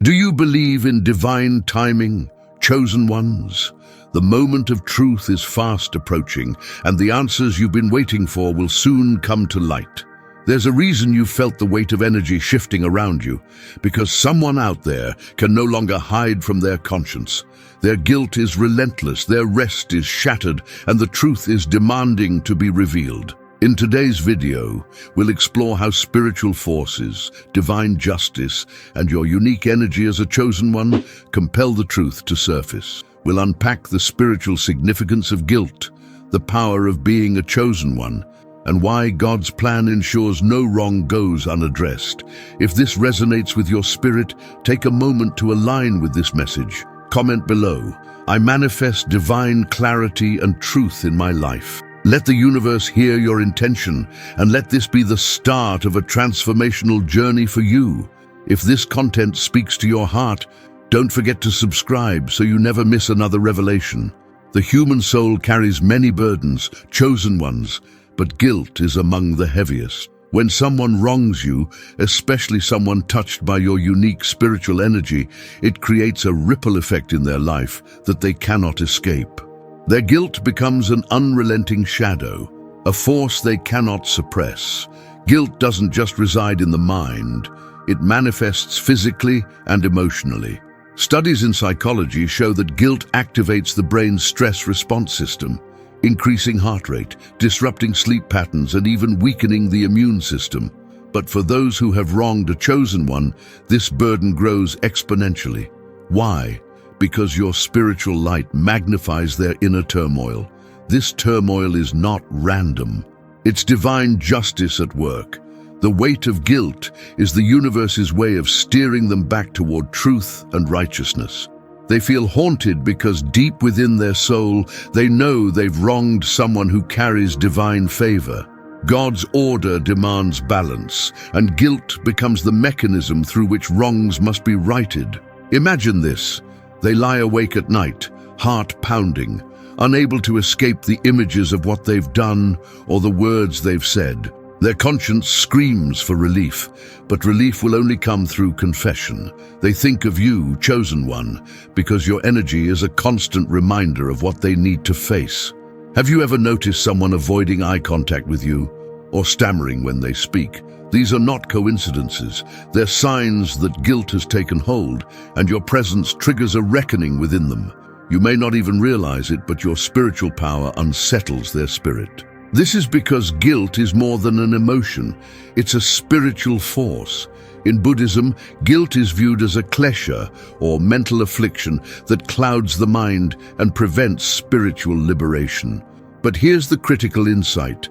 Do you believe in divine timing, chosen ones? The moment of truth is fast approaching, and the answers you've been waiting for will soon come to light. There's a reason you felt the weight of energy shifting around you, because someone out there can no longer hide from their conscience. Their guilt is relentless, their rest is shattered, and the truth is demanding to be revealed. In today's video, we'll explore how spiritual forces, divine justice, and your unique energy as a chosen one compel the truth to surface. We'll unpack the spiritual significance of guilt, the power of being a chosen one, and why God's plan ensures no wrong goes unaddressed. If this resonates with your spirit, take a moment to align with this message. Comment below, "I manifest divine clarity and truth in my life." Let the universe hear your intention, and let this be the start of a transformational journey for you. If this content speaks to your heart, don't forget to subscribe so you never miss another revelation. The human soul carries many burdens, chosen ones, but guilt is among the heaviest. When someone wrongs you, especially someone touched by your unique spiritual energy, it creates a ripple effect in their life that they cannot escape. Their guilt becomes an unrelenting shadow, a force they cannot suppress. Guilt doesn't just reside in the mind, it manifests physically and emotionally. Studies in psychology show that guilt activates the brain's stress response system, increasing heart rate, disrupting sleep patterns, and even weakening the immune system. But for those who have wronged a chosen one, this burden grows exponentially. Why? Because your spiritual light magnifies their inner turmoil. This turmoil is not random. It's divine justice at work. The weight of guilt is the universe's way of steering them back toward truth and righteousness. They feel haunted because deep within their soul, they know they've wronged someone who carries divine favor. God's order demands balance, and guilt becomes the mechanism through which wrongs must be righted. Imagine this. They lie awake at night, heart pounding, unable to escape the images of what they've done or the words they've said. Their conscience screams for relief, but relief will only come through confession. They think of you, chosen one, because your energy is a constant reminder of what they need to face. Have you ever noticed someone avoiding eye contact with you or stammering when they speak? These are not coincidences. They're signs that guilt has taken hold, and your presence triggers a reckoning within them. You may not even realize it, but your spiritual power unsettles their spirit. This is because guilt is more than an emotion. It's a spiritual force. In Buddhism, guilt is viewed as a klesha, or mental affliction, that clouds the mind and prevents spiritual liberation. But here's the critical insight.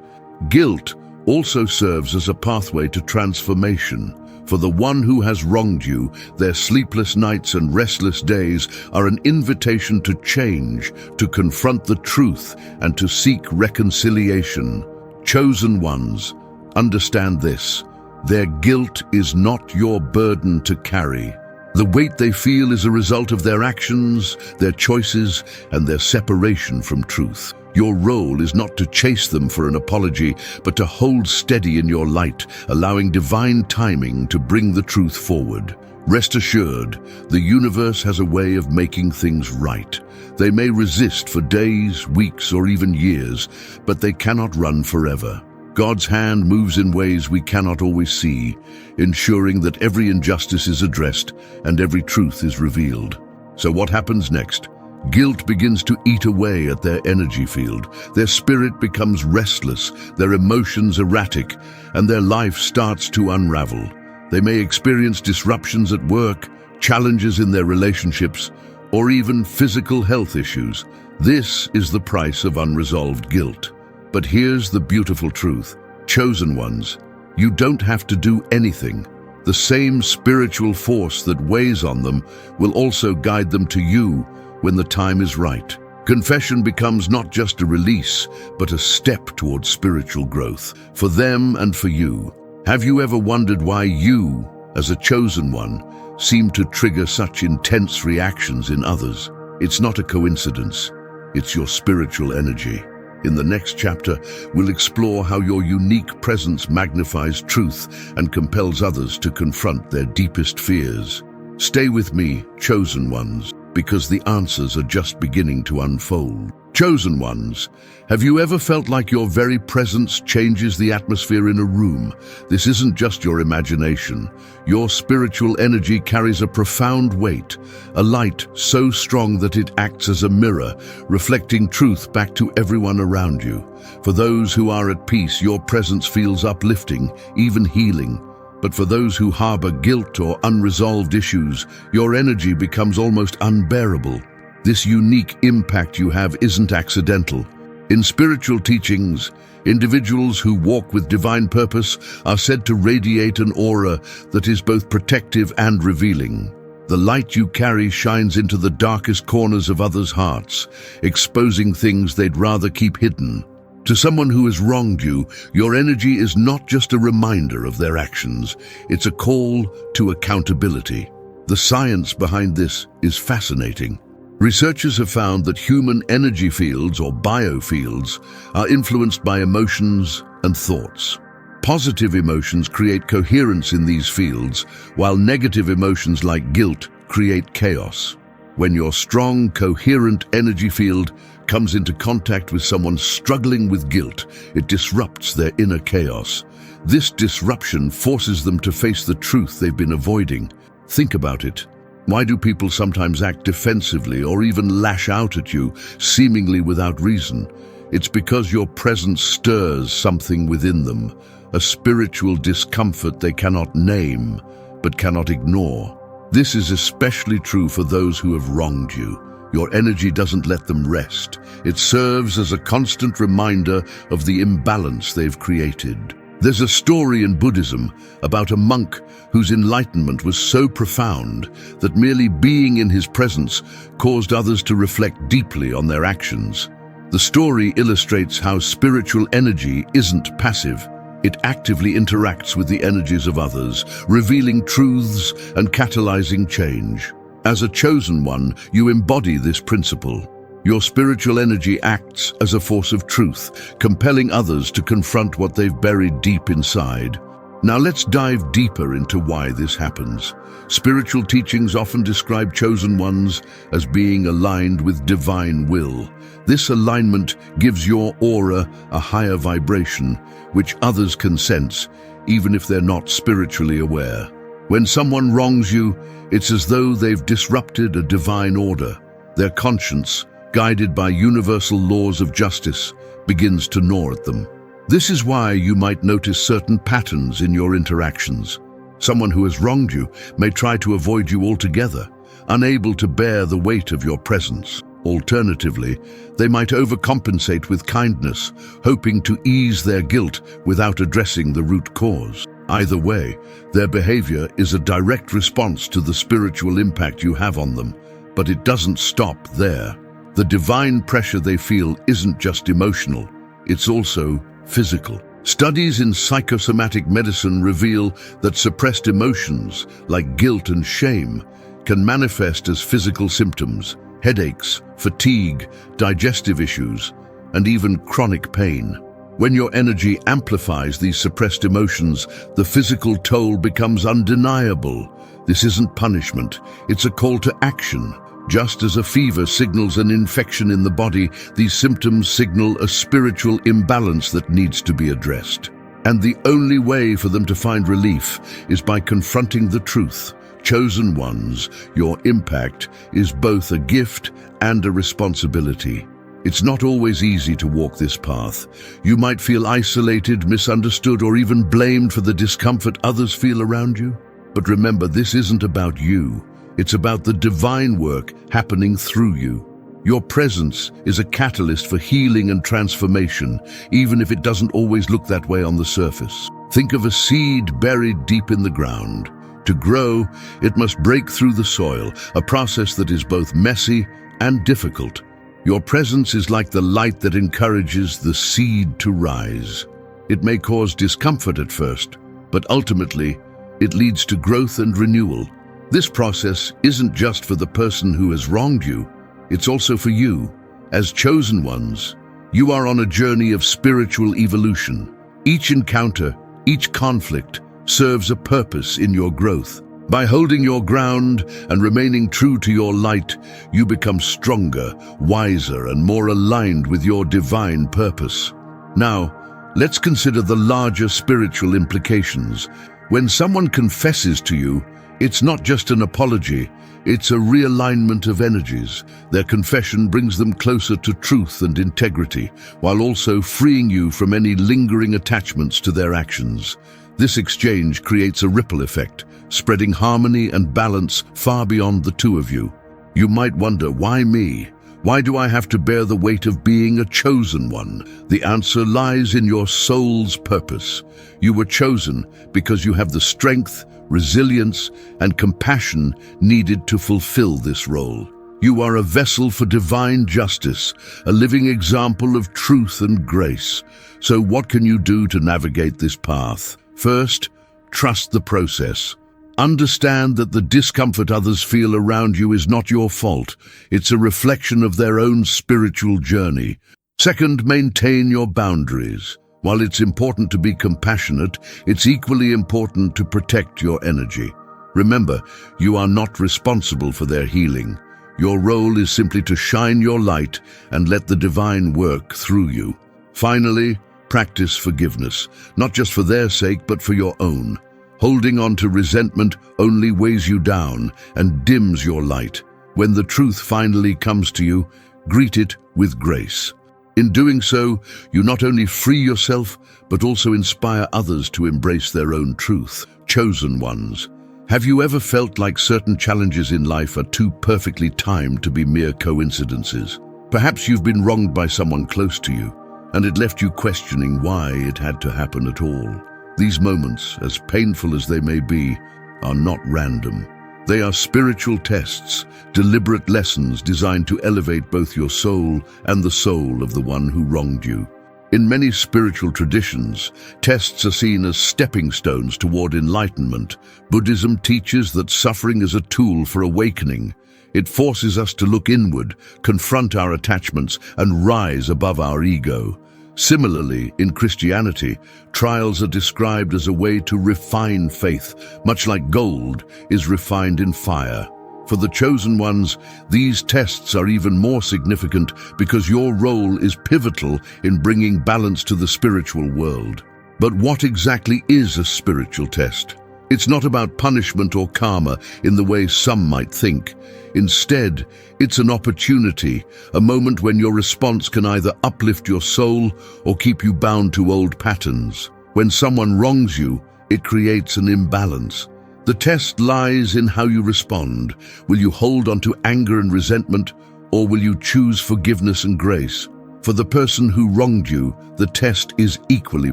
Guilt also serves as a pathway to transformation. For the one who has wronged you, their sleepless nights and restless days are an invitation to change, to confront the truth, and to seek reconciliation. Chosen ones, understand this. Their guilt is not your burden to carry. The weight they feel is a result of their actions, their choices, and their separation from truth. Your role is not to chase them for an apology, but to hold steady in your light, allowing divine timing to bring the truth forward. Rest assured, the universe has a way of making things right. They may resist for days, weeks, or even years, but they cannot run forever. God's hand moves in ways we cannot always see, ensuring that every injustice is addressed and every truth is revealed. So what happens next? Guilt begins to eat away at their energy field. Their spirit becomes restless, their emotions erratic, and their life starts to unravel. They may experience disruptions at work, challenges in their relationships, or even physical health issues. This is the price of unresolved guilt. But here's the beautiful truth. Chosen ones, you don't have to do anything. The same spiritual force that weighs on them will also guide them to you when the time is right. Confession becomes not just a release, but a step towards spiritual growth, for them and for you. Have you ever wondered why you, as a chosen one, seem to trigger such intense reactions in others? It's not a coincidence. It's your spiritual energy. In the next chapter, we'll explore how your unique presence magnifies truth and compels others to confront their deepest fears. Stay with me, chosen ones, because the answers are just beginning to unfold. Chosen ones, have you ever felt like your very presence changes the atmosphere in a room? This isn't just your imagination. Your spiritual energy carries a profound weight, a light so strong that it acts as a mirror, reflecting truth back to everyone around you. For those who are at peace, your presence feels uplifting, even healing. But for those who harbor guilt or unresolved issues, your energy becomes almost unbearable. This unique impact you have isn't accidental. In spiritual teachings, individuals who walk with divine purpose are said to radiate an aura that is both protective and revealing. The light you carry shines into the darkest corners of others' hearts, exposing things they'd rather keep hidden. To someone who has wronged you, your energy is not just a reminder of their actions, it's a call to accountability. The science behind this is fascinating. Researchers have found that human energy fields, or biofields, are influenced by emotions and thoughts. Positive emotions create coherence in these fields, while negative emotions like guilt create chaos. When your strong, coherent energy field comes into contact with someone struggling with guilt, it disrupts their inner chaos. This disruption forces them to face the truth they've been avoiding. Think about it. Why do people sometimes act defensively or even lash out at you, seemingly without reason? It's because your presence stirs something within them, a spiritual discomfort they cannot name, but cannot ignore. This is especially true for those who have wronged you. Your energy doesn't let them rest. It serves as a constant reminder of the imbalance they've created. There's a story in Buddhism about a monk whose enlightenment was so profound that merely being in his presence caused others to reflect deeply on their actions. The story illustrates how spiritual energy isn't passive. It actively interacts with the energies of others, revealing truths and catalyzing change. As a chosen one, you embody this principle. Your spiritual energy acts as a force of truth, compelling others to confront what they've buried deep inside. Now let's dive deeper into why this happens. Spiritual teachings often describe chosen ones as being aligned with divine will. This alignment gives your aura a higher vibration, which others can sense, even if they're not spiritually aware. When someone wrongs you, it's as though they've disrupted a divine order. Their conscience, guided by universal laws of justice, begins to gnaw at them. This is why you might notice certain patterns in your interactions. Someone who has wronged you may try to avoid you altogether, unable to bear the weight of your presence. Alternatively, they might overcompensate with kindness, hoping to ease their guilt without addressing the root cause. Either way, their behavior is a direct response to the spiritual impact you have on them, but it doesn't stop there. The divine pressure they feel isn't just emotional, it's also physical. Studies in psychosomatic medicine reveal that suppressed emotions, like guilt and shame, can manifest as physical symptoms: headaches, fatigue, digestive issues, and even chronic pain. When your energy amplifies these suppressed emotions, the physical toll becomes undeniable. This isn't punishment, it's a call to action. Just as a fever signals an infection in the body, these symptoms signal a spiritual imbalance that needs to be addressed. And the only way for them to find relief is by confronting the truth. Chosen ones, your impact is both a gift and a responsibility. It's not always easy to walk this path. You might feel isolated, misunderstood, or even blamed for the discomfort others feel around you. But remember, this isn't about you. It's about the divine work happening through you. Your presence is a catalyst for healing and transformation, even if it doesn't always look that way on the surface. Think of a seed buried deep in the ground. To grow, it must break through the soil, a process that is both messy and difficult. Your presence is like the light that encourages the seed to rise. It may cause discomfort at first, but ultimately, it leads to growth and renewal. This process isn't just for the person who has wronged you, it's also for you. As chosen ones, you are on a journey of spiritual evolution. Each encounter, each conflict, serves a purpose in your growth. By holding your ground and remaining true to your light, you become stronger, wiser, and more aligned with your divine purpose. Now, let's consider the larger spiritual implications. When someone confesses to you, it's not just an apology, it's a realignment of energies. Their confession brings them closer to truth and integrity, while also freeing you from any lingering attachments to their actions. This exchange creates a ripple effect, spreading harmony and balance far beyond the two of you. You might wonder, why me? Why do I have to bear the weight of being a chosen one? The answer lies in your soul's purpose. You were chosen because you have the strength, resilience, and compassion needed to fulfill this role. You are a vessel for divine justice, a living example of truth and grace. So what can you do to navigate this path? First, trust the process. Understand that the discomfort others feel around you is not your fault. It's a reflection of their own spiritual journey. Second, maintain your boundaries. While it's important to be compassionate, it's equally important to protect your energy. Remember, you are not responsible for their healing. Your role is simply to shine your light and let the divine work through you. Finally, practice forgiveness, not just for their sake, but for your own. Holding on to resentment only weighs you down and dims your light. When the truth finally comes to you, greet it with grace. In doing so, you not only free yourself, but also inspire others to embrace their own truth. Chosen ones. Have you ever felt like certain challenges in life are too perfectly timed to be mere coincidences? Perhaps you've been wronged by someone close to you, and it left you questioning why it had to happen at all. These moments, as painful as they may be, are not random. They are spiritual tests, deliberate lessons designed to elevate both your soul and the soul of the one who wronged you. In many spiritual traditions, tests are seen as stepping stones toward enlightenment. Buddhism teaches that suffering is a tool for awakening. It forces us to look inward, confront our attachments, and rise above our ego. Similarly, in Christianity, trials are described as a way to refine faith, much like gold is refined in fire. For the chosen ones, these tests are even more significant because your role is pivotal in bringing balance to the spiritual world. But what exactly is a spiritual test? It's not about punishment or karma in the way some might think. Instead, it's an opportunity, a moment when your response can either uplift your soul or keep you bound to old patterns. When someone wrongs you, it creates an imbalance. The test lies in how you respond. Will you hold on to anger and resentment, or will you choose forgiveness and grace? For the person who wronged you, the test is equally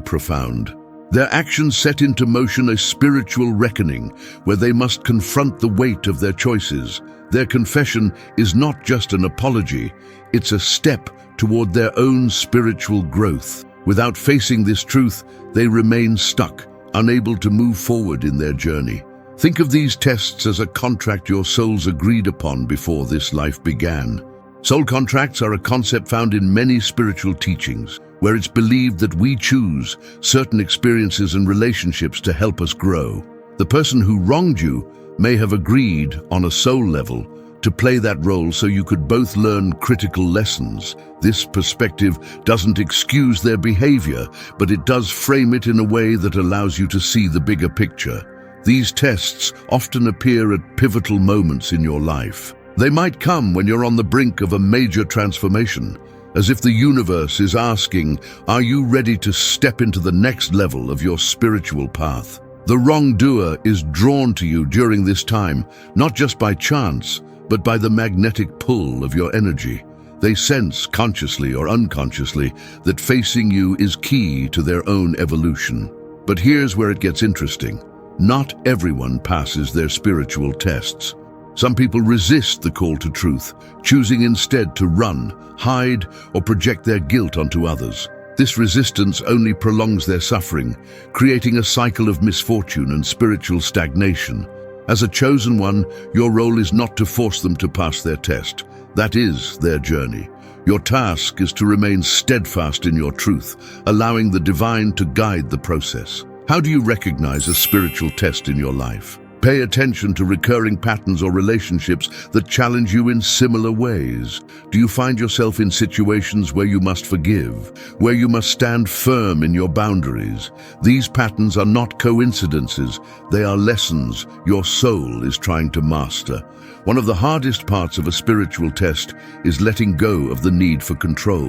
profound. Their actions set into motion a spiritual reckoning where they must confront the weight of their choices. Their confession is not just an apology, it's a step toward their own spiritual growth. Without facing this truth, they remain stuck, unable to move forward in their journey. Think of these tests as a contract your souls agreed upon before this life began. Soul contracts are a concept found in many spiritual teachings, where it's believed that we choose certain experiences and relationships to help us grow. The person who wronged you may have agreed on a soul level to play that role so you could both learn critical lessons. This perspective doesn't excuse their behavior, but it does frame it in a way that allows you to see the bigger picture. These tests often appear at pivotal moments in your life. They might come when you're on the brink of a major transformation, as if the universe is asking, are you ready to step into the next level of your spiritual path? The wrongdoer is drawn to you during this time, not just by chance, but by the magnetic pull of your energy. They sense, consciously or unconsciously, that facing you is key to their own evolution. But here's where it gets interesting. Not everyone passes their spiritual tests. Some people resist the call to truth, choosing instead to run, hide, or project their guilt onto others. This resistance only prolongs their suffering, creating a cycle of misfortune and spiritual stagnation. As a chosen one, your role is not to force them to pass their test. That is their journey. Your task is to remain steadfast in your truth, allowing the divine to guide the process. How do you recognize a spiritual test in your life? Pay attention to recurring patterns or relationships that challenge you in similar ways. Do you find yourself in situations where you must forgive, where you must stand firm in your boundaries? These patterns are not coincidences, they are lessons your soul is trying to master. One of the hardest parts of a spiritual test is letting go of the need for control.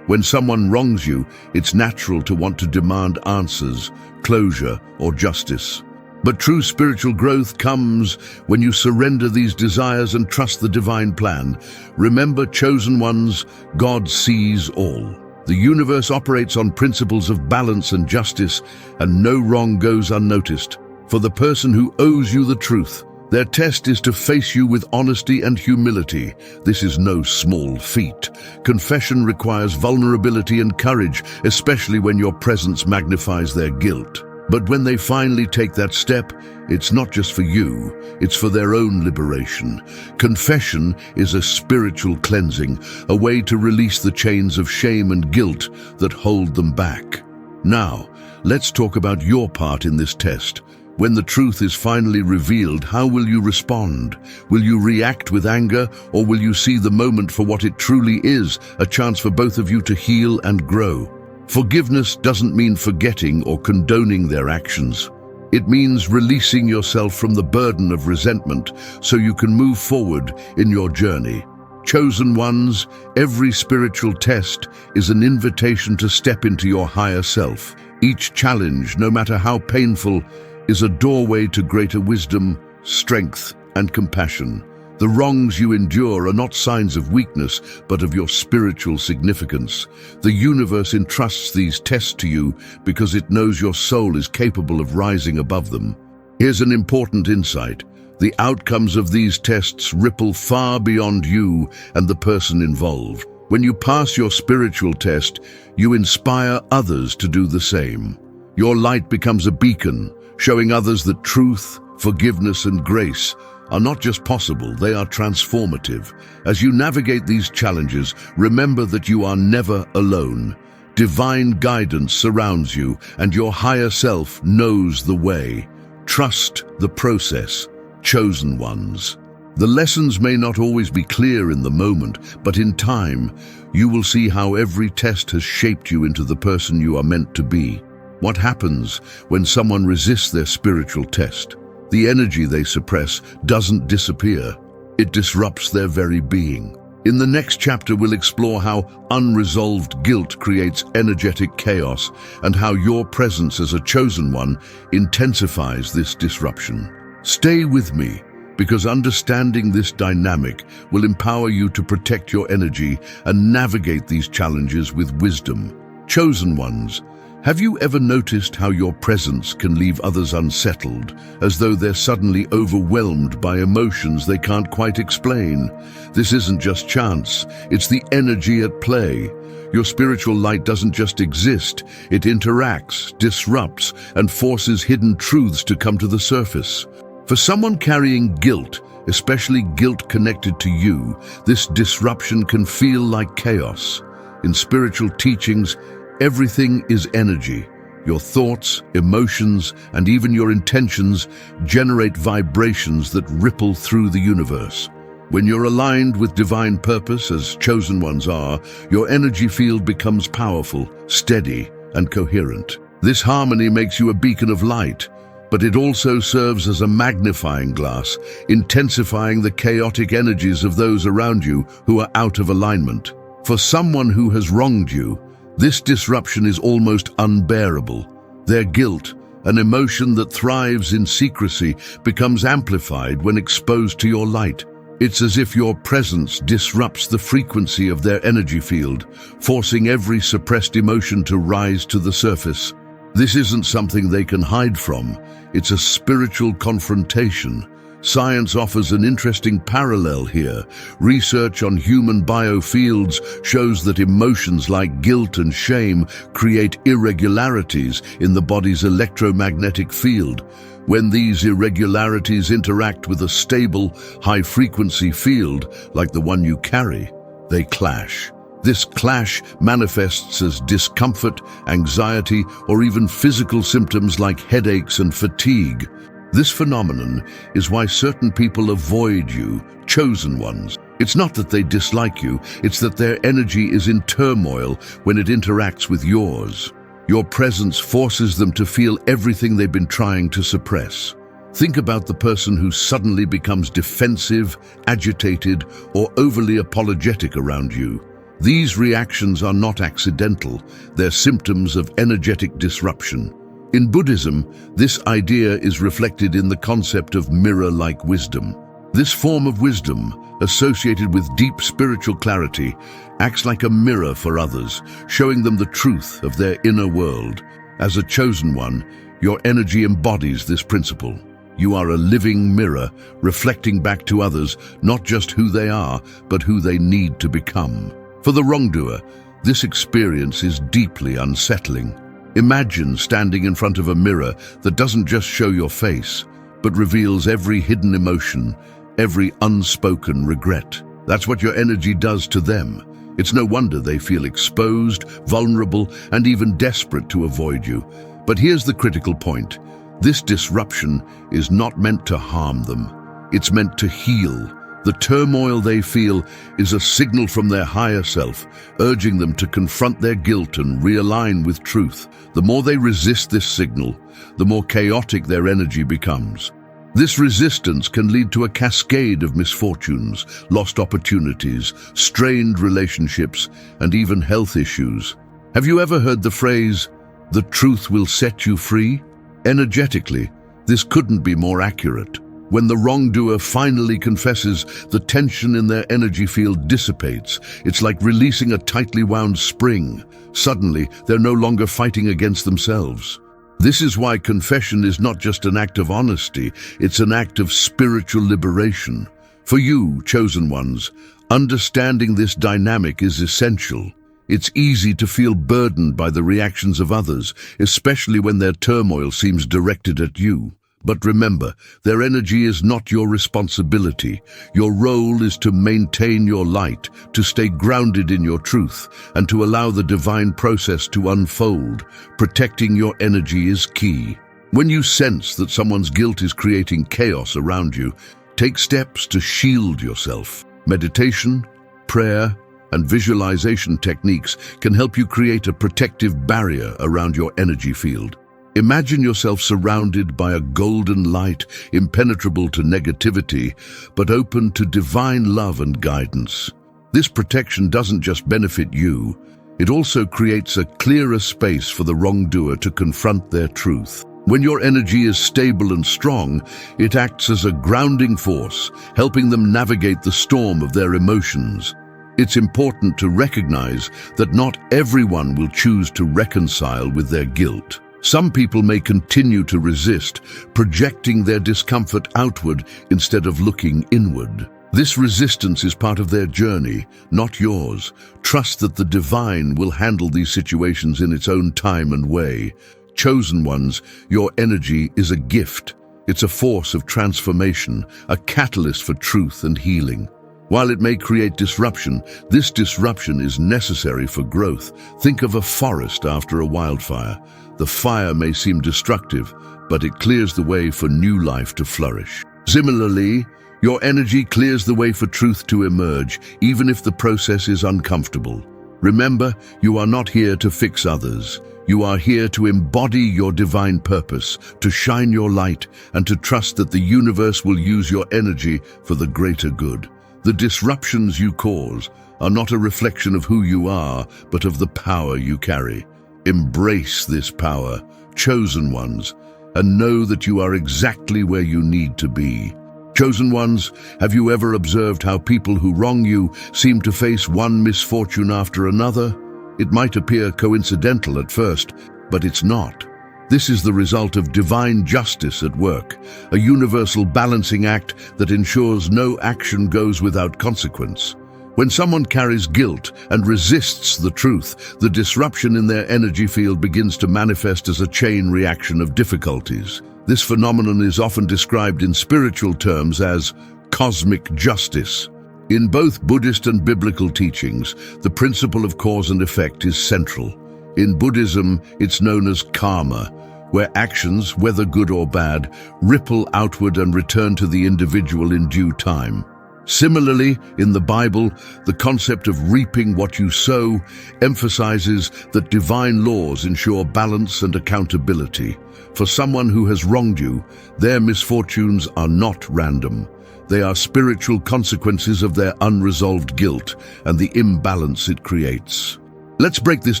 When someone wrongs you, it's natural to want to demand answers, closure, or justice. But true spiritual growth comes when you surrender these desires and trust the divine plan. Remember, chosen ones, God sees all. The universe operates on principles of balance and justice, and no wrong goes unnoticed. For the person who owes you the truth, their test is to face you with honesty and humility. This is no small feat. Confession requires vulnerability and courage, especially when your presence magnifies their guilt. But when they finally take that step, it's not just for you, it's for their own liberation. Confession is a spiritual cleansing, a way to release the chains of shame and guilt that hold them back. Now, let's talk about your part in this test. When the truth is finally revealed, how will you respond? Will you react with anger, or will you see the moment for what it truly is, a chance for both of you to heal and grow? Forgiveness doesn't mean forgetting or condoning their actions. It means releasing yourself from the burden of resentment so you can move forward in your journey. Chosen ones, every spiritual test is an invitation to step into your higher self. Each challenge, no matter how painful, is a doorway to greater wisdom, strength, and compassion. The wrongs you endure are not signs of weakness, but of your spiritual significance. The universe entrusts these tests to you because it knows your soul is capable of rising above them. Here's an important insight. The outcomes of these tests ripple far beyond you and the person involved. When you pass your spiritual test, you inspire others to do the same. Your light becomes a beacon, showing others that truth, forgiveness, and grace are not just possible, they are transformative. As you navigate these challenges, remember that you are never alone. Divine guidance surrounds you, and your higher self knows the way. Trust the process, chosen ones. The lessons may not always be clear in the moment, but in time, you will see how every test has shaped you into the person you are meant to be. What happens when someone resists their spiritual test? The energy they suppress doesn't disappear. It disrupts their very being. In the next chapter, we'll explore how unresolved guilt creates energetic chaos and how your presence as a chosen one intensifies this disruption. Stay with me, because understanding this dynamic will empower you to protect your energy and navigate these challenges with wisdom. Chosen ones, have you ever noticed how your presence can leave others unsettled, as though they're suddenly overwhelmed by emotions they can't quite explain? This isn't just chance, it's the energy at play. Your spiritual light doesn't just exist, it interacts, disrupts, and forces hidden truths to come to the surface. For someone carrying guilt, especially guilt connected to you, this disruption can feel like chaos. In spiritual teachings, everything is energy. Your thoughts, emotions, and even your intentions generate vibrations that ripple through the universe. When you're aligned with divine purpose, as chosen ones are, your energy field becomes powerful, steady, and coherent. This harmony makes you a beacon of light, but it also serves as a magnifying glass, intensifying the chaotic energies of those around you who are out of alignment. For someone who has wronged you, this disruption is almost unbearable. Their guilt, an emotion that thrives in secrecy, becomes amplified when exposed to your light. It's as if your presence disrupts the frequency of their energy field, forcing every suppressed emotion to rise to the surface. This isn't something they can hide from. It's a spiritual confrontation. Science offers an interesting parallel here. Research on human biofields shows that emotions like guilt and shame create irregularities in the body's electromagnetic field. When these irregularities interact with a stable, high-frequency field, like the one you carry, they clash. This clash manifests as discomfort, anxiety, or even physical symptoms like headaches and fatigue. This phenomenon is why certain people avoid you, chosen ones. It's not that they dislike you, it's that their energy is in turmoil when it interacts with yours. Your presence forces them to feel everything they've been trying to suppress. Think about the person who suddenly becomes defensive, agitated, or overly apologetic around you. These reactions are not accidental, they're symptoms of energetic disruption. In Buddhism, this idea is reflected in the concept of mirror-like wisdom. This form of wisdom, associated with deep spiritual clarity, acts like a mirror for others, showing them the truth of their inner world. As a chosen one, your energy embodies this principle. You are a living mirror, reflecting back to others not just who they are, but who they need to become. For the wrongdoer, this experience is deeply unsettling. Imagine standing in front of a mirror that doesn't just show your face, but reveals every hidden emotion, every unspoken regret. That's what your energy does to them. It's no wonder they feel exposed, vulnerable, and even desperate to avoid you. But here's the critical point. This disruption is not meant to harm them. It's meant to heal. The turmoil they feel is a signal from their higher self, urging them to confront their guilt and realign with truth. The more they resist this signal, the more chaotic their energy becomes. This resistance can lead to a cascade of misfortunes, lost opportunities, strained relationships, and even health issues. Have you ever heard the phrase, "The truth will set you free"? Energetically, this couldn't be more accurate. When the wrongdoer finally confesses, the tension in their energy field dissipates. It's like releasing a tightly wound spring. Suddenly, they're no longer fighting against themselves. This is why confession is not just an act of honesty, it's an act of spiritual liberation. For you, chosen ones, understanding this dynamic is essential. It's easy to feel burdened by the reactions of others, especially when their turmoil seems directed at you. But remember, their energy is not your responsibility. Your role is to maintain your light, to stay grounded in your truth, and to allow the divine process to unfold. Protecting your energy is key. When you sense that someone's guilt is creating chaos around you, take steps to shield yourself. Meditation, prayer, and visualization techniques can help you create a protective barrier around your energy field. Imagine yourself surrounded by a golden light, impenetrable to negativity, but open to divine love and guidance. This protection doesn't just benefit you, it also creates a clearer space for the wrongdoer to confront their truth. When your energy is stable and strong, it acts as a grounding force, helping them navigate the storm of their emotions. It's important to recognize that not everyone will choose to reconcile with their guilt. Some people may continue to resist, projecting their discomfort outward instead of looking inward. This resistance is part of their journey, not yours. Trust that the divine will handle these situations in its own time and way. Chosen ones, your energy is a gift. It's a force of transformation, a catalyst for truth and healing. While it may create disruption, this disruption is necessary for growth. Think of a forest after a wildfire. The fire may seem destructive, but it clears the way for new life to flourish. Similarly, your energy clears the way for truth to emerge, even if the process is uncomfortable. Remember, you are not here to fix others. You are here to embody your divine purpose, to shine your light, and to trust that the universe will use your energy for the greater good. The disruptions you cause are not a reflection of who you are, but of the power you carry. Embrace this power, chosen ones, and know that you are exactly where you need to be. Chosen ones, have you ever observed how people who wrong you seem to face one misfortune after another? It might appear coincidental at first, but it's not. This is the result of divine justice at work, a universal balancing act that ensures no action goes without consequence. When someone carries guilt and resists the truth, the disruption in their energy field begins to manifest as a chain reaction of difficulties. This phenomenon is often described in spiritual terms as cosmic justice. In both Buddhist and biblical teachings, the principle of cause and effect is central. In Buddhism, it's known as karma, where actions, whether good or bad, ripple outward and return to the individual in due time. Similarly, in the Bible, the concept of reaping what you sow emphasizes that divine laws ensure balance and accountability. For someone who has wronged you, their misfortunes are not random. They are spiritual consequences of their unresolved guilt and the imbalance it creates. Let's break this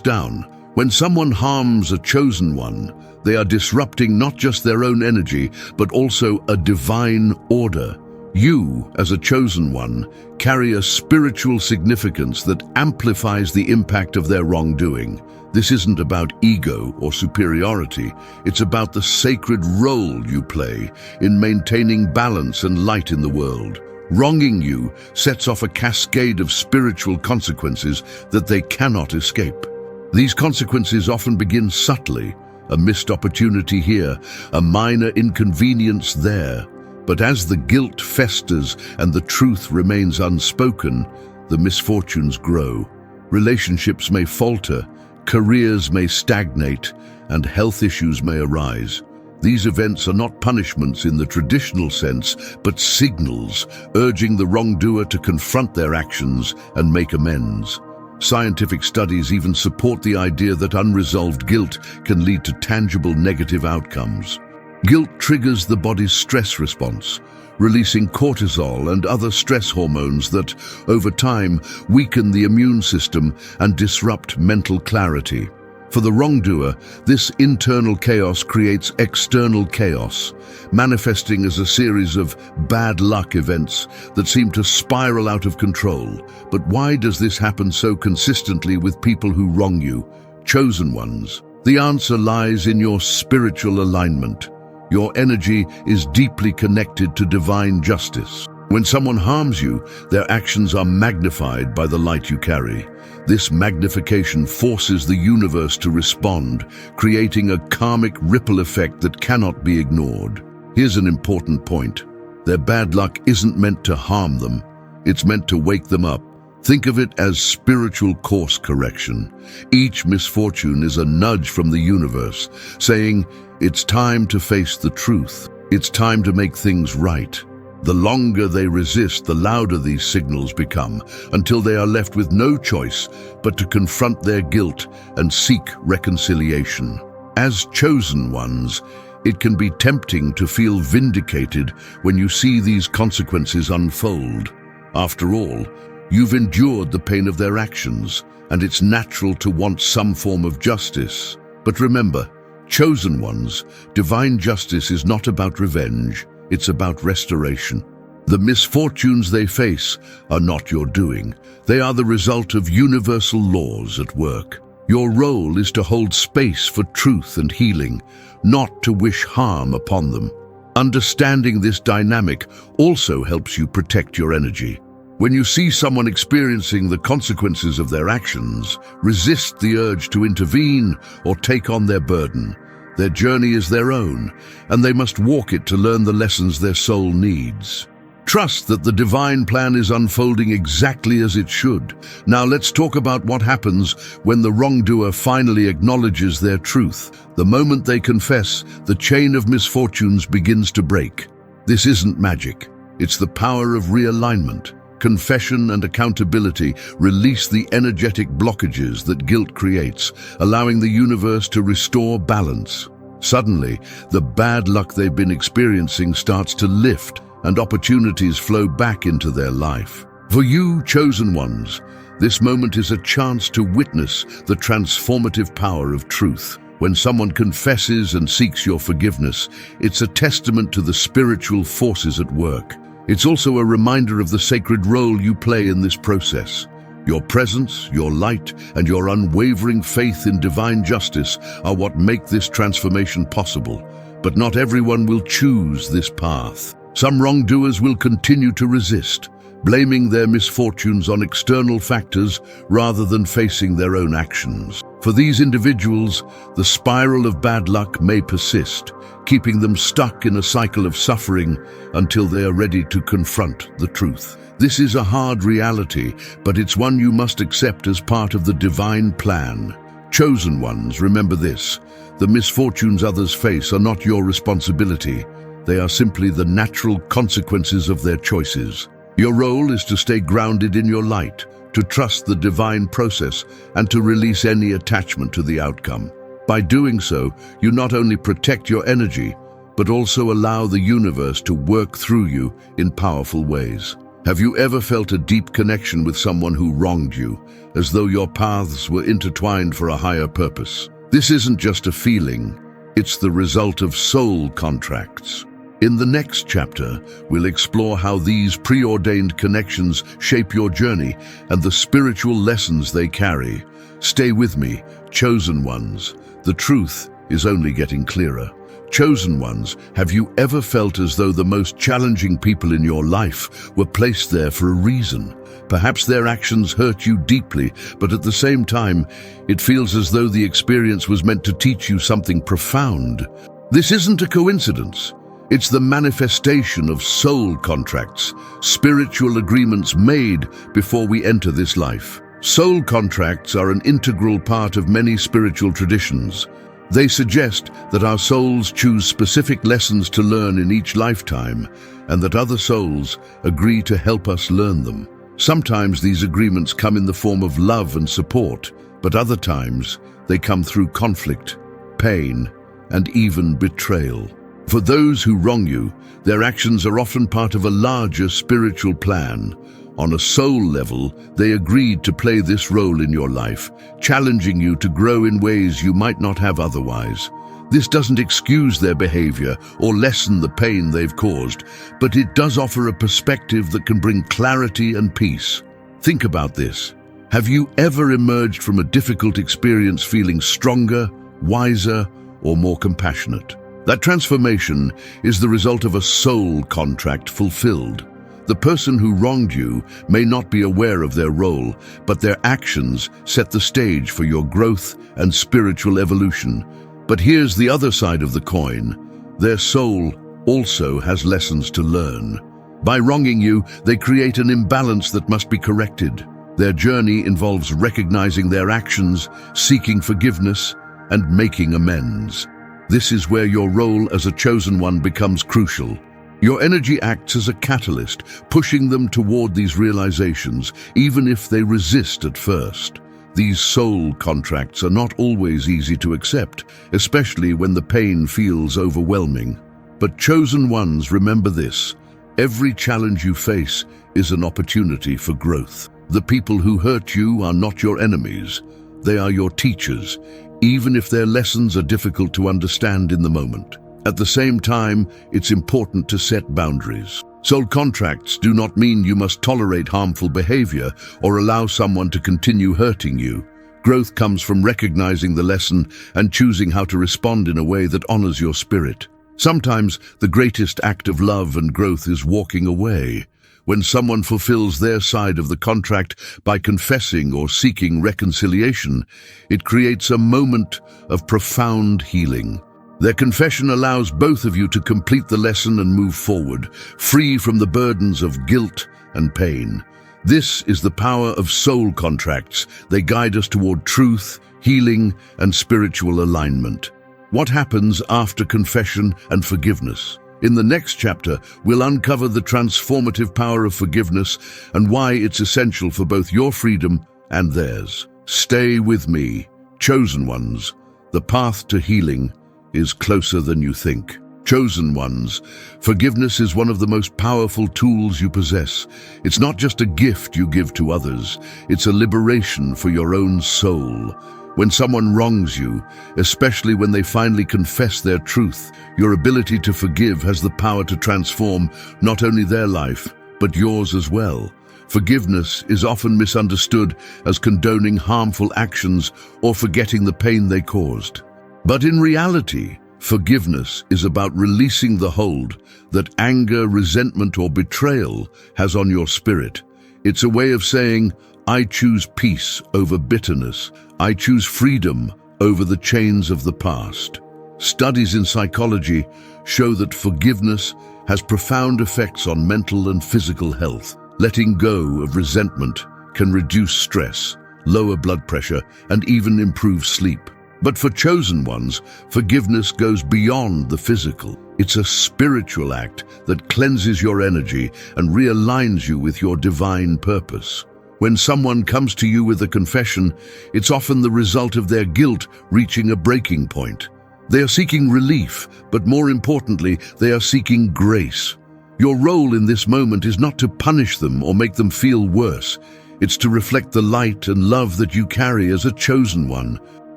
down. When someone harms a chosen one, they are disrupting not just their own energy, but also a divine order. You, as a chosen one, carry a spiritual significance that amplifies the impact of their wrongdoing. This isn't about ego or superiority. It's about the sacred role you play in maintaining balance and light in the world. Wronging you sets off a cascade of spiritual consequences that they cannot escape. These consequences often begin subtly, a missed opportunity here, a minor inconvenience there. But as the guilt festers and the truth remains unspoken, the misfortunes grow. Relationships may falter, careers may stagnate, and health issues may arise. These events are not punishments in the traditional sense, but signals urging the wrongdoer to confront their actions and make amends. Scientific studies even support the idea that unresolved guilt can lead to tangible negative outcomes. Guilt triggers the body's stress response, releasing cortisol and other stress hormones that, over time, weaken the immune system and disrupt mental clarity. For the wrongdoer, this internal chaos creates external chaos, manifesting as a series of bad luck events that seem to spiral out of control. But why does this happen so consistently with people who wrong you, chosen ones? The answer lies in your spiritual alignment. Your energy is deeply connected to divine justice. When someone harms you, their actions are magnified by the light you carry. This magnification forces the universe to respond, creating a karmic ripple effect that cannot be ignored. Here's an important point. Their bad luck isn't meant to harm them. It's meant to wake them up. Think of it as spiritual course correction. Each misfortune is a nudge from the universe, saying, it's time to face the truth. It's time to make things right. The longer they resist, the louder these signals become, until they are left with no choice but to confront their guilt and seek reconciliation. As chosen ones, it can be tempting to feel vindicated when you see these consequences unfold. After all, you've endured the pain of their actions, and it's natural to want some form of justice. But remember, chosen ones, divine justice is not about revenge, it's about restoration. The misfortunes they face are not your doing. They are the result of universal laws at work. Your role is to hold space for truth and healing, not to wish harm upon them. Understanding this dynamic also helps you protect your energy. When you see someone experiencing the consequences of their actions, resist the urge to intervene or take on their burden. Their journey is their own, and they must walk it to learn the lessons their soul needs. Trust that the divine plan is unfolding exactly as it should. Now let's talk about what happens when the wrongdoer finally acknowledges their truth. The moment they confess, the chain of misfortunes begins to break. This isn't magic. It's the power of realignment. Confession and accountability release the energetic blockages that guilt creates, allowing the universe to restore balance. Suddenly, the bad luck they've been experiencing starts to lift, and opportunities flow back into their life. For you, chosen ones, this moment is a chance to witness the transformative power of truth. When someone confesses and seeks your forgiveness, it's a testament to the spiritual forces at work. It's also a reminder of the sacred role you play in this process. Your presence, your light, and your unwavering faith in divine justice are what make this transformation possible. But not everyone will choose this path. Some wrongdoers will continue to resist, blaming their misfortunes on external factors rather than facing their own actions. For these individuals, the spiral of bad luck may persist, keeping them stuck in a cycle of suffering until they are ready to confront the truth. This is a hard reality, but it's one you must accept as part of the divine plan. Chosen ones, remember this. The misfortunes others face are not your responsibility. They are simply the natural consequences of their choices. Your role is to stay grounded in your light, to trust the divine process, and to release any attachment to the outcome. By doing so, you not only protect your energy, but also allow the universe to work through you in powerful ways. Have you ever felt a deep connection with someone who wronged you, as though your paths were intertwined for a higher purpose? This isn't just a feeling, it's the result of soul contracts. In the next chapter, we'll explore how these preordained connections shape your journey and the spiritual lessons they carry. Stay with me, chosen ones. The truth is only getting clearer. Chosen ones, have you ever felt as though the most challenging people in your life were placed there for a reason? Perhaps their actions hurt you deeply, but at the same time, it feels as though the experience was meant to teach you something profound. This isn't a coincidence. It's the manifestation of soul contracts, spiritual agreements made before we enter this life. Soul contracts are an integral part of many spiritual traditions. They suggest that our souls choose specific lessons to learn in each lifetime, and that other souls agree to help us learn them. Sometimes these agreements come in the form of love and support, but other times they come through conflict, pain, and even betrayal. For those who wrong you, their actions are often part of a larger spiritual plan. On a soul level, they agreed to play this role in your life, challenging you to grow in ways you might not have otherwise. This doesn't excuse their behavior or lessen the pain they've caused, but it does offer a perspective that can bring clarity and peace. Think about this. Have you ever emerged from a difficult experience feeling stronger, wiser, or more compassionate? That transformation is the result of a soul contract fulfilled. The person who wronged you may not be aware of their role, but their actions set the stage for your growth and spiritual evolution. But here's the other side of the coin. Their soul also has lessons to learn. By wronging you, they create an imbalance that must be corrected. Their journey involves recognizing their actions, seeking forgiveness, and making amends. This is where your role as a chosen one becomes crucial. Your energy acts as a catalyst, pushing them toward these realizations, even if they resist at first. These soul contracts are not always easy to accept, especially when the pain feels overwhelming. But chosen ones, remember this: every challenge you face is an opportunity for growth. The people who hurt you are not your enemies. They are your teachers, even if their lessons are difficult to understand in the moment. At the same time, it's important to set boundaries. Soul contracts do not mean you must tolerate harmful behavior or allow someone to continue hurting you. Growth comes from recognizing the lesson and choosing how to respond in a way that honors your spirit. Sometimes the greatest act of love and growth is walking away. When someone fulfills their side of the contract by confessing or seeking reconciliation, it creates a moment of profound healing. Their confession allows both of you to complete the lesson and move forward, free from the burdens of guilt and pain. This is the power of soul contracts. They guide us toward truth, healing, and spiritual alignment. What happens after confession and forgiveness? In the next chapter, we'll uncover the transformative power of forgiveness and why it's essential for both your freedom and theirs. Stay with me, chosen ones. The path to healing is closer than you think. Chosen ones, forgiveness is one of the most powerful tools you possess. It's not just a gift you give to others, it's a liberation for your own soul. When someone wrongs you, especially when they finally confess their truth, your ability to forgive has the power to transform not only their life, but yours as well. Forgiveness is often misunderstood as condoning harmful actions or forgetting the pain they caused. But in reality, forgiveness is about releasing the hold that anger, resentment, or betrayal has on your spirit. It's a way of saying, I choose peace over bitterness. I choose freedom over the chains of the past. Studies in psychology show that forgiveness has profound effects on mental and physical health. Letting go of resentment can reduce stress, lower blood pressure, and even improve sleep. But for chosen ones, forgiveness goes beyond the physical. It's a spiritual act that cleanses your energy and realigns you with your divine purpose. When someone comes to you with a confession, it's often the result of their guilt reaching a breaking point. They are seeking relief, but more importantly, they are seeking grace. Your role in this moment is not to punish them or make them feel worse. It's to reflect the light and love that you carry as a chosen one.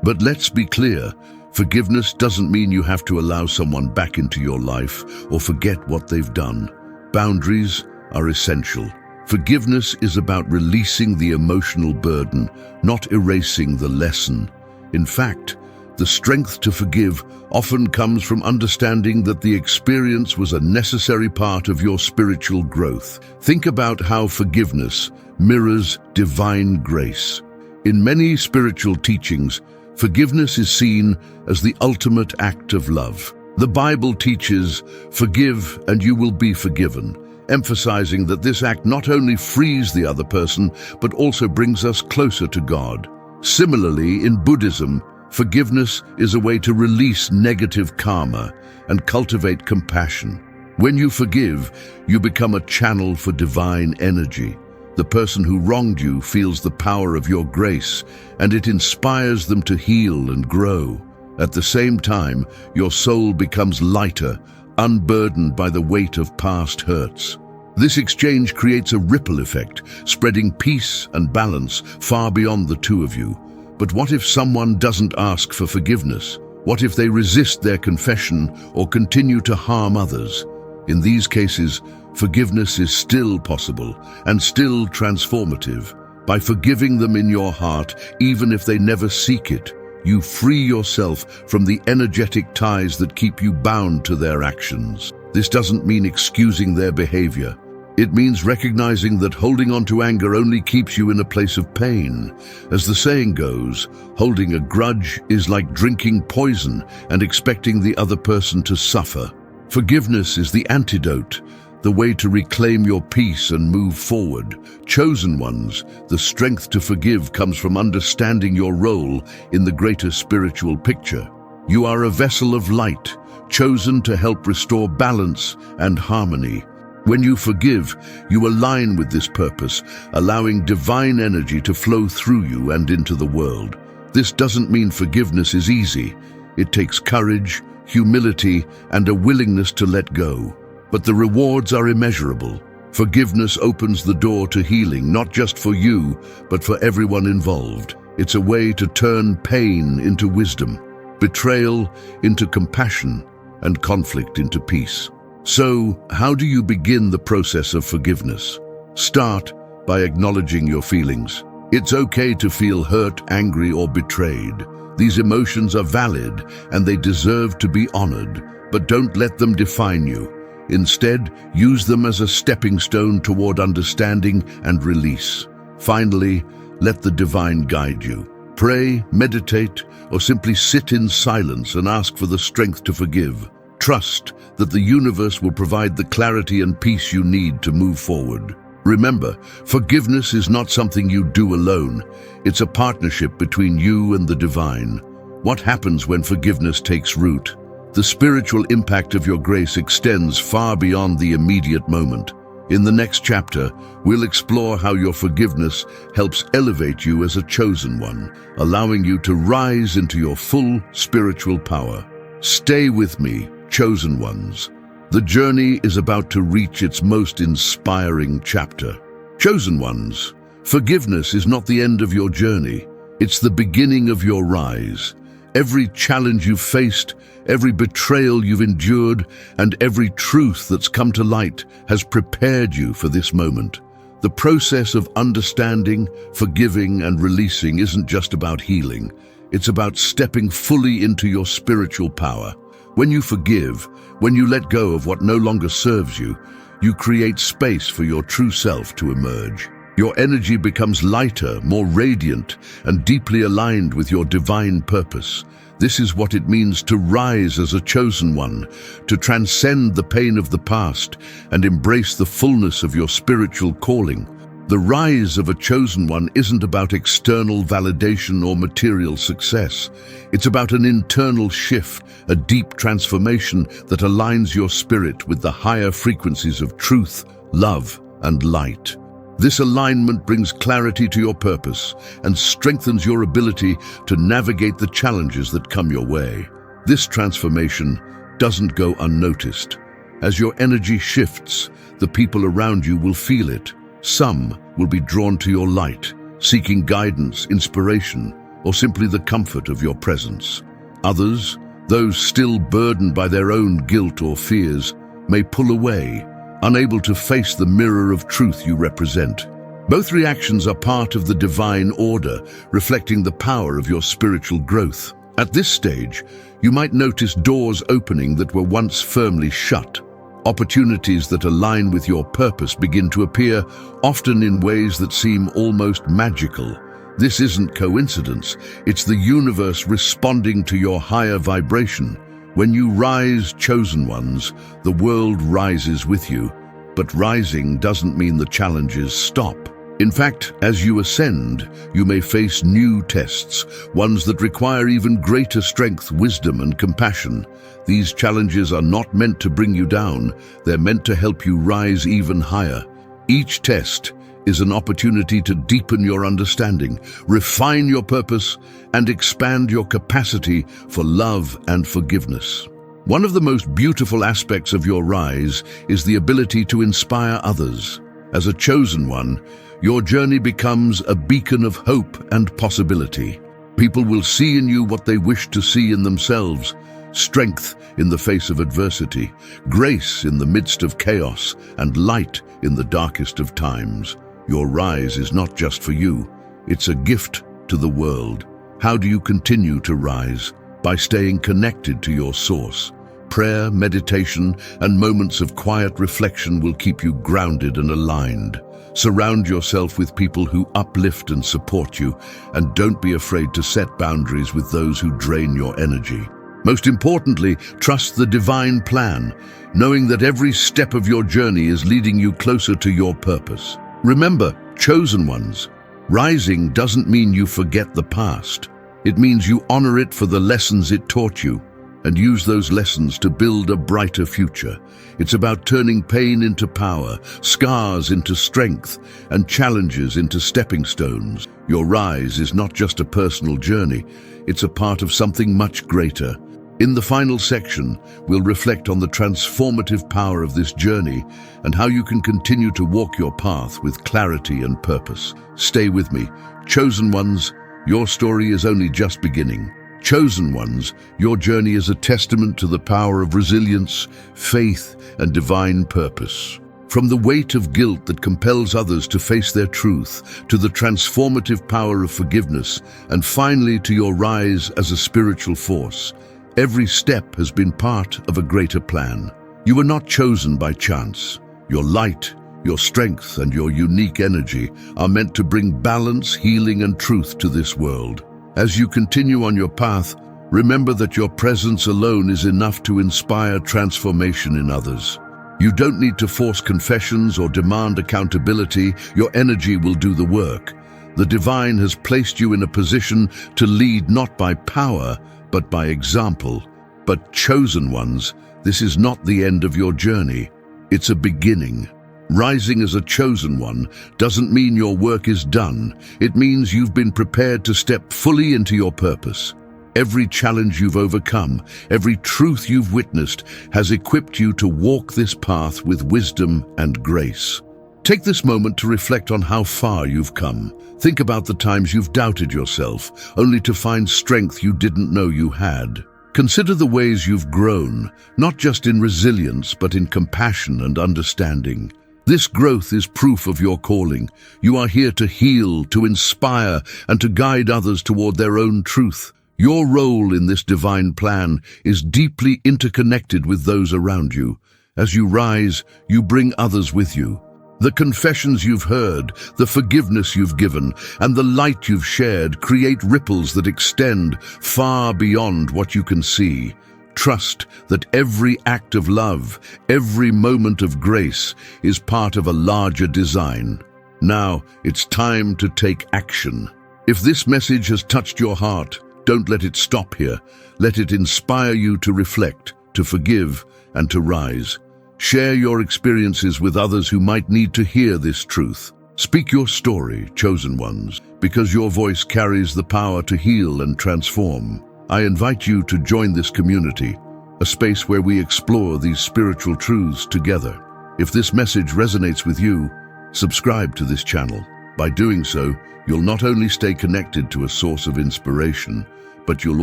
But let's be clear, forgiveness doesn't mean you have to allow someone back into your life or forget what they've done. Boundaries are essential. Forgiveness is about releasing the emotional burden, not erasing the lesson. In fact, the strength to forgive often comes from understanding that the experience was a necessary part of your spiritual growth. Think about how forgiveness mirrors divine grace. In many spiritual teachings, forgiveness is seen as the ultimate act of love. The Bible teaches, "Forgive and you will be forgiven," emphasizing that this act not only frees the other person, but also brings us closer to God. Similarly, in Buddhism, forgiveness is a way to release negative karma and cultivate compassion. When you forgive, you become a channel for divine energy. The person who wronged you feels the power of your grace, and it inspires them to heal and grow. At the same time, your soul becomes lighter, unburdened by the weight of past hurts. This exchange creates a ripple effect, spreading peace and balance far beyond the two of you. But what if someone doesn't ask for forgiveness? What if they resist their confession or continue to harm others? In these cases, forgiveness is still possible and still transformative. By forgiving them in your heart, even if they never seek it, you free yourself from the energetic ties that keep you bound to their actions. This doesn't mean excusing their behavior. It means recognizing that holding on to anger only keeps you in a place of pain. As the saying goes, holding a grudge is like drinking poison and expecting the other person to suffer. Forgiveness is the antidote, the way to reclaim your peace and move forward. Chosen ones, the strength to forgive comes from understanding your role in the greater spiritual picture. You are a vessel of light, chosen to help restore balance and harmony. When you forgive, you align with this purpose, allowing divine energy to flow through you and into the world. This doesn't mean forgiveness is easy. It takes courage, humility, and a willingness to let go. But the rewards are immeasurable. Forgiveness opens the door to healing, not just for you, but for everyone involved. It's a way to turn pain into wisdom, betrayal into compassion, and conflict into peace. So, how do you begin the process of forgiveness? Start by acknowledging your feelings. It's okay to feel hurt, angry, or betrayed. These emotions are valid and they deserve to be honored, but don't let them define you. Instead, use them as a stepping stone toward understanding and release. Finally, let the divine guide you. Pray, meditate, or simply sit in silence and ask for the strength to forgive. Trust that the universe will provide the clarity and peace you need to move forward. Remember, forgiveness is not something you do alone. It's a partnership between you and the divine. What happens when forgiveness takes root? The spiritual impact of your grace extends far beyond the immediate moment. In the next chapter, we'll explore how your forgiveness helps elevate you as a chosen one, allowing you to rise into your full spiritual power. Stay with me, chosen ones. The journey is about to reach its most inspiring chapter. Chosen ones, forgiveness is not the end of your journey. It's the beginning of your rise. Every challenge you've faced, every betrayal you've endured, and every truth that's come to light has prepared you for this moment. The process of understanding, forgiving, and releasing isn't just about healing. It's about stepping fully into your spiritual power. When you forgive, when you let go of what no longer serves you, you create space for your true self to emerge. Your energy becomes lighter, more radiant, and deeply aligned with your divine purpose. This is what it means to rise as a chosen one, to transcend the pain of the past and embrace the fullness of your spiritual calling. The rise of a chosen one isn't about external validation or material success. It's about an internal shift, a deep transformation that aligns your spirit with the higher frequencies of truth, love, and light. This alignment brings clarity to your purpose and strengthens your ability to navigate the challenges that come your way. This transformation doesn't go unnoticed. As your energy shifts, the people around you will feel it. Some will be drawn to your light, seeking guidance, inspiration, or simply the comfort of your presence. Others, those still burdened by their own guilt or fears, may pull away, unable to face the mirror of truth you represent. Both reactions are part of the divine order, reflecting the power of your spiritual growth. At this stage, you might notice doors opening that were once firmly shut. Opportunities that align with your purpose begin to appear, often in ways that seem almost magical. This isn't coincidence, it's the universe responding to your higher vibration. When you rise, chosen ones, the world rises with you. But rising doesn't mean the challenges stop. In fact, as you ascend, you may face new tests, ones that require even greater strength, wisdom, and compassion. These challenges are not meant to bring you down, they're meant to help you rise even higher. Each test is an opportunity to deepen your understanding, refine your purpose, and expand your capacity for love and forgiveness. One of the most beautiful aspects of your rise is the ability to inspire others. As a chosen one, your journey becomes a beacon of hope and possibility. People will see in you what they wish to see in themselves: strength in the face of adversity, grace in the midst of chaos, and light in the darkest of times. Your rise is not just for you, it's a gift to the world. How do you continue to rise? By staying connected to your source. Prayer, meditation, and moments of quiet reflection will keep you grounded and aligned. Surround yourself with people who uplift and support you, and don't be afraid to set boundaries with those who drain your energy. Most importantly, trust the divine plan, knowing that every step of your journey is leading you closer to your purpose. Remember, chosen ones, rising doesn't mean you forget the past. It means you honor it for the lessons it taught you, and use those lessons to build a brighter future. It's about turning pain into power, scars into strength, and challenges into stepping stones. Your rise is not just a personal journey, it's a part of something much greater. In the final section, we'll reflect on the transformative power of this journey and how you can continue to walk your path with clarity and purpose. Stay with me. Chosen ones, your story is only just beginning. Chosen ones, your journey is a testament to the power of resilience, faith, and divine purpose. From the weight of guilt that compels others to face their truth, to the transformative power of forgiveness, and finally to your rise as a spiritual force, every step has been part of a greater plan. You were not chosen by chance. Your light, your strength, and your unique energy are meant to bring balance, healing, and truth to this world. As you continue on your path, remember that your presence alone is enough to inspire transformation in others. You don't need to force confessions or demand accountability. Your energy will do the work. The divine has placed you in a position to lead not by power, but by example. But chosen ones, this is not the end of your journey. It's a beginning. Rising as a chosen one doesn't mean your work is done. It means you've been prepared to step fully into your purpose. Every challenge you've overcome, every truth you've witnessed, has equipped you to walk this path with wisdom and grace. Take this moment to reflect on how far you've come. Think about the times you've doubted yourself, only to find strength you didn't know you had. Consider the ways you've grown, not just in resilience, but in compassion and understanding. This growth is proof of your calling. You are here to heal, to inspire, and to guide others toward their own truth. Your role in this divine plan is deeply interconnected with those around you. As you rise, you bring others with you. The confessions you've heard, the forgiveness you've given, and the light you've shared create ripples that extend far beyond what you can see. Trust that every act of love, every moment of grace is part of a larger design. Now, it's time to take action. If this message has touched your heart, don't let it stop here. Let it inspire you to reflect, to forgive, and to rise. Share your experiences with others who might need to hear this truth. Speak your story, chosen ones, because your voice carries the power to heal and transform. I invite you to join this community, a space where we explore these spiritual truths together. If this message resonates with you, subscribe to this channel. By doing so, you'll not only stay connected to a source of inspiration, but you'll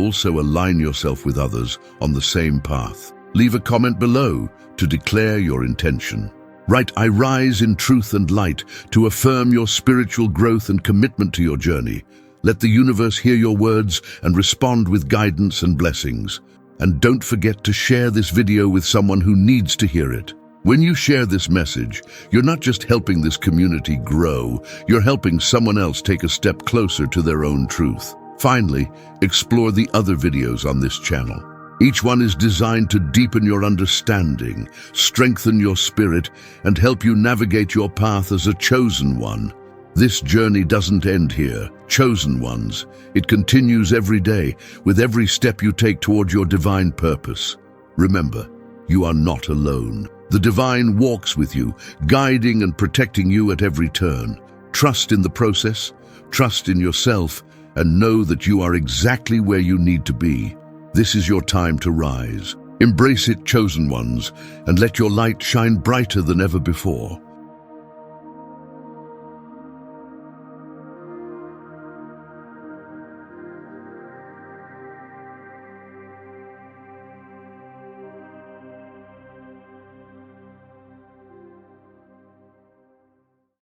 also align yourself with others on the same path. Leave a comment below to declare your intention. Write, "I rise in truth and light," to affirm your spiritual growth and commitment to your journey. Let the universe hear your words and respond with guidance and blessings. And don't forget to share this video with someone who needs to hear it. When you share this message, you're not just helping this community grow, you're helping someone else take a step closer to their own truth. Finally, explore the other videos on this channel. Each one is designed to deepen your understanding, strengthen your spirit, and help you navigate your path as a chosen one. This journey doesn't end here, chosen ones. It continues every day, with every step you take toward your divine purpose. Remember, you are not alone. The divine walks with you, guiding and protecting you at every turn. Trust in the process, trust in yourself, and know that you are exactly where you need to be. This is your time to rise. Embrace it, chosen ones, and let your light shine brighter than ever before.